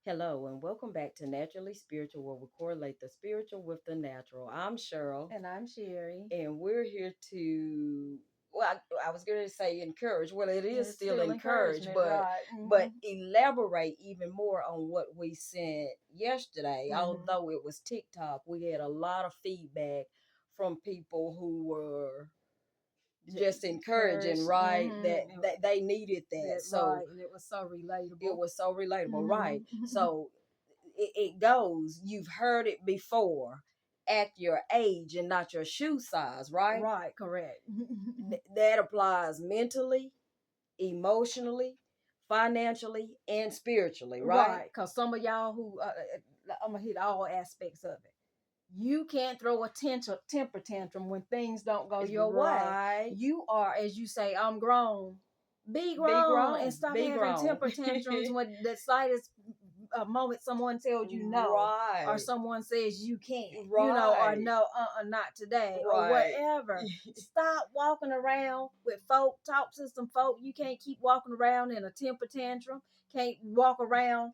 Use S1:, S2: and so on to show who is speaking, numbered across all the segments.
S1: Hello and welcome back to Naturally Spiritual, where we correlate the spiritual with the natural. I'm Cheryl,
S2: And I'm Sherry.
S1: and we're here to, well, I was going to say encourage. Well, it is
S2: It's
S1: still
S2: still
S1: encourage,
S2: encouragement,
S1: but
S2: right?
S1: but elaborate even more on what we sent yesterday.
S2: Mm-hmm.
S1: Although it was TikTok, we had a lot of feedback from people who were just encouraging,
S2: Encourage.
S1: right? That,
S2: Mm-hmm.
S1: that they needed that.
S2: That
S1: So
S2: right, and it was so
S1: it
S2: relatable.
S1: was so relatable, right?
S2: Mm-hmm.
S1: So it goes, you've heard it before, act your age and not your shoe size, right?
S2: Right, correct.
S1: That applies mentally, emotionally, financially, and spiritually, right?
S2: Right, because some of y'all I'm gonna hit all aspects of it. You can't throw a temper tantrum when things don't go your way.
S1: Right.
S2: You are, as you say, I'm grown. Be
S1: Be
S2: grown and
S1: grown.
S2: stop
S1: Be
S2: having
S1: grown.
S2: temper tantrums when the slightest moment someone tells you no, or
S1: Right.
S2: someone says you can't, or
S1: Right.
S2: no, not today, or
S1: Right.
S2: whatever. Stop walking around with folk. Talk to some folk. You can't keep walking around in a temper tantrum. Can't walk around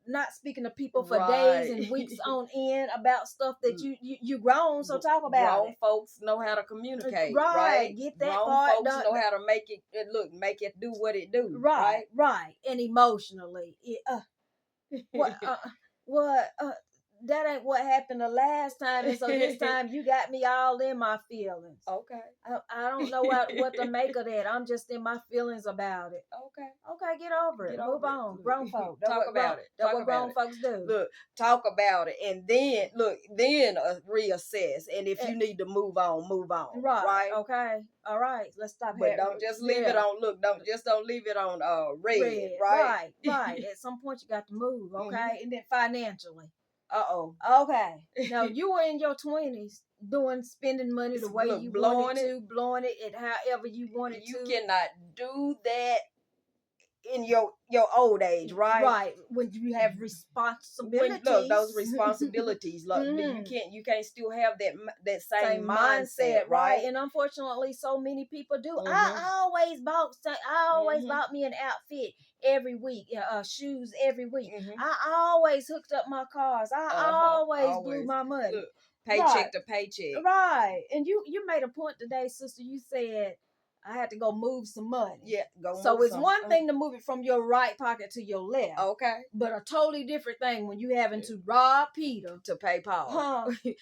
S2: not speaking to people for days
S1: Right.
S2: and weeks on end about stuff that you grown, so talk about
S1: Grown
S2: it.
S1: folks know how to communicate,
S2: Right,
S1: right?
S2: get that
S1: Grown
S2: part
S1: folks
S2: done.
S1: know how to make it do what it do,
S2: Right,
S1: right?
S2: right, and emotionally, what what that ain't what happened the last time, and so this time you got me all in my feelings.
S1: Okay.
S2: I don't know what to make of that. I'm just in my feelings about it.
S1: Okay.
S2: Okay, get over it.
S1: Get
S2: Move
S1: over it.
S2: on. Grown folk.
S1: Talk about it.
S2: That
S1: Talk
S2: what
S1: about
S2: grown
S1: it.
S2: folks do.
S1: Look, talk about it, and then then reassess. And if
S2: Eh,
S1: you need to move on, move on,
S2: right.
S1: right?
S2: Okay. All right. Let's stop
S1: But
S2: here.
S1: don't just leave it
S2: Yeah.
S1: on. Look, don't leave it on red,
S2: Red.
S1: right?
S2: Right. Right. At some point you got to move.
S1: Hmm.
S2: Okay. And then financially.
S1: Uh-oh.
S2: Okay. Now you were in your 20s doing spending money the way
S1: Look,
S2: you wanted
S1: blowing it.
S2: to, blowing it at however you wanted
S1: You
S2: to.
S1: cannot do that in your old age, right?
S2: Right. When you have
S1: When look those
S2: responsibilities.
S1: responsibilities, look,
S2: Hmm.
S1: you can't still have that same
S2: Same
S1: mindset,
S2: mindset, right?
S1: right?
S2: And unfortunately, so many people do.
S1: Mhm.
S2: I always
S1: Mhm.
S2: bought me an outfit every week, shoes every week.
S1: Mhm.
S2: I always hooked up my cars. I
S1: Uh-huh.
S2: always blew
S1: Always.
S2: my money.
S1: Look,
S2: Right,
S1: paycheck to paycheck.
S2: right. And you made a point today, sister. You said I had to go move some money.
S1: Yeah, go
S2: So
S1: move
S2: it's
S1: some.
S2: one thing to move it from your right pocket to your left,
S1: Okay.
S2: but a totally different thing when you having to rob Peter.
S1: To pay Paul.
S2: Huh?
S1: And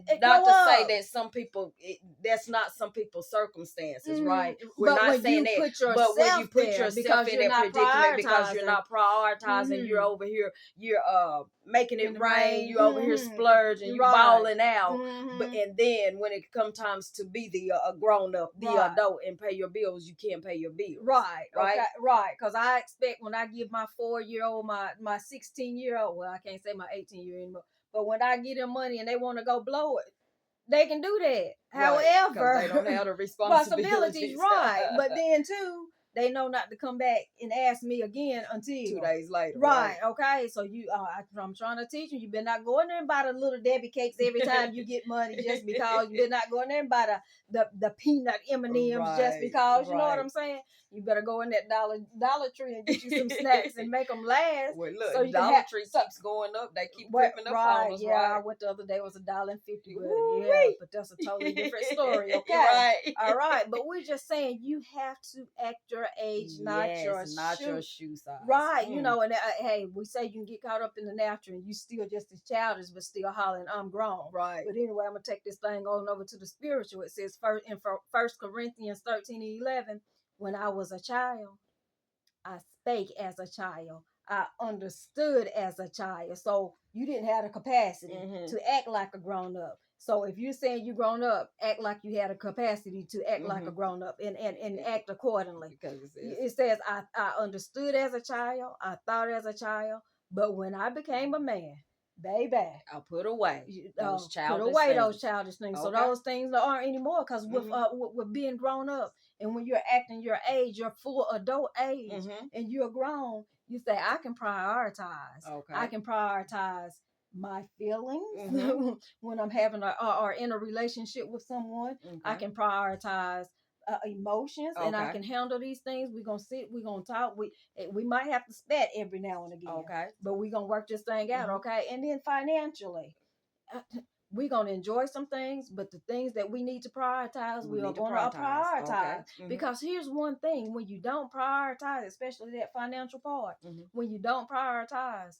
S2: It
S1: not
S2: grow
S1: to say
S2: up.
S1: that some people that's not some people's circumstances,
S2: Mhm.
S1: right? We're
S2: But
S1: not
S2: when
S1: saying
S2: you
S1: that.
S2: put
S1: But when you
S2: yourself
S1: put
S2: there
S1: yourself
S2: because
S1: in
S2: you're
S1: that
S2: not
S1: predicament because you're
S2: prioritizing,
S1: not prioritizing, you're
S2: mm-hmm,
S1: over here, you're making it
S2: in the
S1: rain,
S2: rain,
S1: you over here splurging, you
S2: right,
S1: balling out. But
S2: mm-hmm,
S1: and then when it comes times to be the grown up, the
S2: right,
S1: adult, and pay your bills, you can't pay your bills,
S2: right,
S1: right?
S2: okay, right. Because I expect when I give my 4-year old, my 16-year old, well, I can't say my 18-year anymore, but when I give them money and they want to go blow it, they can do that.
S1: Right, because they don't
S2: However,
S1: have the
S2: responsibilities,
S1: responsibilities.
S2: right. But then too, they know not to come back and ask me again
S1: 2
S2: until
S1: days later,
S2: right.
S1: right?
S2: Okay. So I'm trying to teach you. You better not go in there and buy the little Debbie cakes every time you get money, just because. You better not go in there and buy the peanut M&Ms just
S1: Right,
S2: because. You know what
S1: right.
S2: I'm saying? You better go in that Dollar Tree and get you some snacks and make them last.
S1: Well,
S2: So
S1: look,
S2: you can
S1: Dollar
S2: have
S1: Tree
S2: so
S1: keeps going up. They keep
S2: what
S1: creeping up on
S2: right,
S1: us,
S2: yeah. I
S1: right?
S2: went the other day, it was $1.50, but yeah,
S1: Woo-wee.
S2: but that's a totally different story, okay?
S1: Right.
S2: All right, but we're just saying you have to act your age, not
S1: Yes,
S2: your
S1: not your
S2: shoe.
S1: shoe size.
S2: Right, and hey, we say you can get caught up in the natural and you still just as childish, but still hollering, I'm grown.
S1: Right.
S2: But anyway, I'm gonna take this thing on over to the spiritual. It says First Corinthians 13:11, when I was a child, I spake as a child. I understood as a child. So you didn't have the capacity to act like a grown up. So if you're saying you grown up, act like you had a capacity to act like a grown up and act accordingly.
S1: Because
S2: It says I understood as a child, I thought as a child, but when I became a man, baby,
S1: I put away those
S2: put
S1: childish
S2: away
S1: things.
S2: those childish things. So
S1: Okay.
S2: those things aren't anymore because with being grown up and when you're acting your age, your full adult age, and you're grown, you say I can prioritize.
S1: Okay.
S2: I can prioritize my feelings when I'm having or in a relationship with someone. I can prioritize emotions, and I
S1: Okay.
S2: can handle these things. We're gonna sit, we're gonna talk. We might have to spat every now and again,
S1: Okay.
S2: but we're gonna work this thing out,
S1: Mhm.
S2: okay? And then financially, uh, we're gonna enjoy some things, but the things that we need to prioritize,
S1: We
S2: we are
S1: need to
S2: going to
S1: prioritize. Okay.
S2: prioritize.
S1: Mhm.
S2: Because here's one thing: when you don't prioritize, especially that financial part,
S1: Mhm.
S2: when you don't prioritize,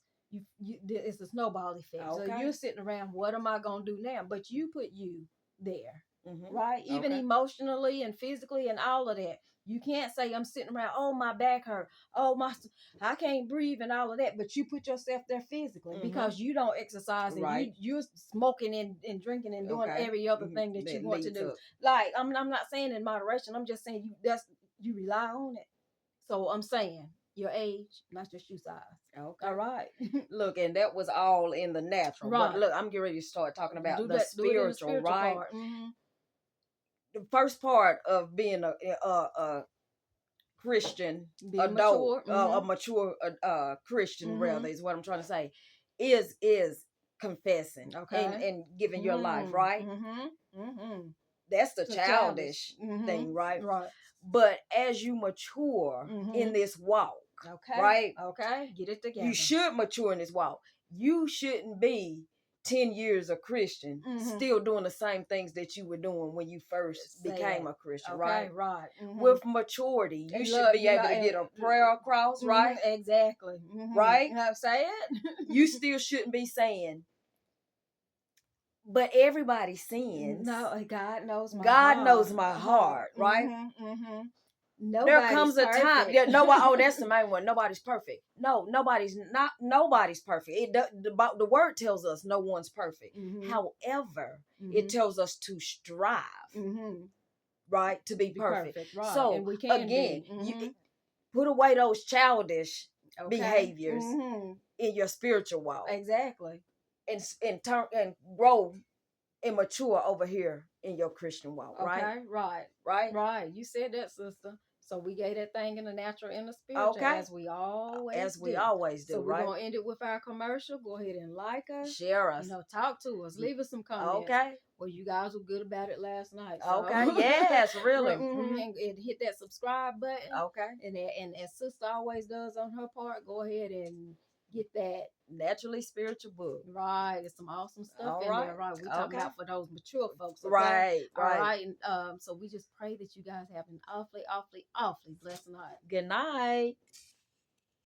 S2: it's a snowball effect. So
S1: Okay.
S2: you're sitting around, what am I gonna do now? But you put you there,
S1: Mhm.
S2: right? Even
S1: Okay.
S2: emotionally and physically and all of that. You can't say I'm sitting around, oh my back hurt, oh I can't breathe and all of that, but you put yourself there physically
S1: Mhm.
S2: because you don't exercise and
S1: Right.
S2: you're smoking and drinking and doing
S1: Okay.
S2: every other
S1: Mhm.
S2: thing that you
S1: That
S2: want to
S1: leads
S2: do.
S1: up.
S2: Like I'm not saying in moderation. I'm just saying you rely on it. So I'm saying your age, not your shoe size.
S1: Okay.
S2: All right.
S1: Look, and that was all in the natural. But
S2: Right.
S1: look, I'm getting ready to start talking about
S2: Do
S1: the
S2: that. Do it in the
S1: spiritual,
S2: spiritual
S1: right?
S2: part. Mm-hmm.
S1: The first part of being a Christian
S2: Being
S1: adult,
S2: mature.
S1: a mature Christian,
S2: Mm-hmm.
S1: rather, is what I'm trying to say, is confessing
S2: Okay.
S1: and giving your life, right?
S2: Mm-hmm. Mm-hmm.
S1: That's the
S2: So
S1: childish
S2: Mm-hmm.
S1: thing, right?
S2: Right.
S1: But as you mature in
S2: Mhm.
S1: this walk,
S2: Okay.
S1: right?
S2: Okay. Get it together.
S1: You should mature in this walk. You shouldn't be 10 years a Christian
S2: Mhm.
S1: still doing the same things that you were doing when you first
S2: Say
S1: became
S2: that.
S1: a Christian,
S2: Okay.
S1: right?
S2: Right. Mhm.
S1: With maturity, you
S2: And
S1: should
S2: look,
S1: be able to get a prayer across, right?
S2: Exactly. Mhm.
S1: Right?
S2: You know what I'm saying?
S1: You still shouldn't be saying, but everybody sins.
S2: No, God knows my
S1: God
S2: heart.
S1: knows my heart, right?
S2: Mm-hmm.
S1: There
S2: Nobody's
S1: comes a time.
S2: perfect.
S1: Yeah, nobody. Oh, that's the main one. Nobody's perfect. No, nobody's not. Nobody's perfect. The word tells us no one's perfect.
S2: Mhm.
S1: However,
S2: Mhm.
S1: it tells us to strive,
S2: Mhm.
S1: right, to be
S2: Be
S1: perfect.
S2: perfect, right?
S1: So
S2: And we can
S1: again,
S2: be.
S1: you put away those childish
S2: Okay.
S1: behaviors
S2: Mhm.
S1: in your spiritual walk,
S2: Exactly.
S1: and turn and grow and mature over here in your Christian walk, right?
S2: Okay. Right.
S1: Right.
S2: Right. You said that, sister. So we gave that thing in the natural and the spiritual,
S1: Okay.
S2: as we always
S1: As we
S2: do.
S1: always do,
S2: So we're
S1: right?
S2: gonna end it with our commercial. Go ahead and like us.
S1: Share us.
S2: Talk to us. Leave us some comments.
S1: Okay.
S2: Well, you guys were good about it last night. So.
S1: Okay. Yes, really.
S2: And hit that subscribe button.
S1: Okay.
S2: And as sister always does on her part, go ahead and get that.
S1: Naturally spiritual book.
S2: Right. There's some awesome stuff
S1: All
S2: in
S1: right.
S2: there. Right. We're talking
S1: Okay.
S2: about for those mature folks. Okay?
S1: Right.
S2: All
S1: Right.
S2: right. And so we just pray that you guys have an awfully, awfully, awfully blessed night.
S1: Good night.